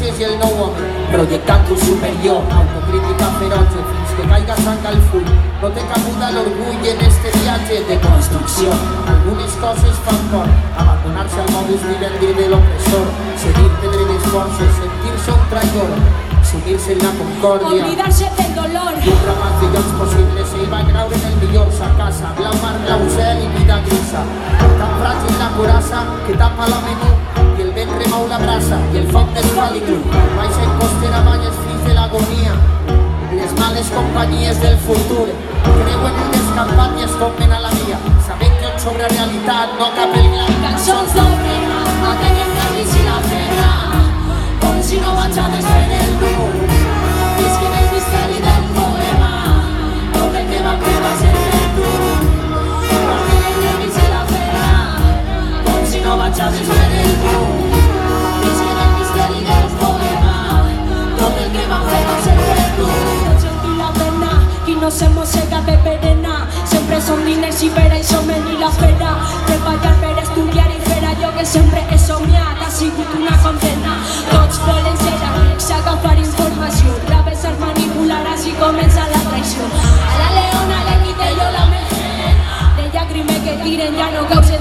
i el nou home, projectant un superior, autocrítica feroce, fins que caiga sang al full. No té cabuda l'orgull en este viatge de construcció. Algunes coses fan por, abandonar-se al modus vivendi de l'opressor, seguir perdre les forces, sentir-se un traïdor, sumir-se en la concòrdia, olvidarse del dolor. I un ramat de llocs possibles ell va creure en el millor, sa casa, blau mar, blau cel i vida grisa. Tan fràgil la coraça que tapa la menú i el vent remou la brasa i el foc desfà l'iglu. Baixa en costera avall els fills de l'agonia, les males companyies del futur creuen un descampat i es tomben a la via, sabent que on sobre realitat no cap el glam. Cançons d'òpera, no tenim nervis i la pena, com si no vaig a desfer el dur. Visquin el misteri del poema, tot el que va fer va ser per tu. No tenim nervis i la pena, com si no vaig a desfer el dur. Visquin el misteri del poema, tot el que va fer va ser per tu. No sentir la pena, qui no se mossega de perena, sempre són diners i per això venir la fera. Treballar per estudiar i fer allò que sempre he somiat ha sigut una condena. Tots volen ser amics, agafar informació, travessar, manipular, així comença la traïció. A la leona le quité yo la melena, de llàgrimes que tiren ja no causen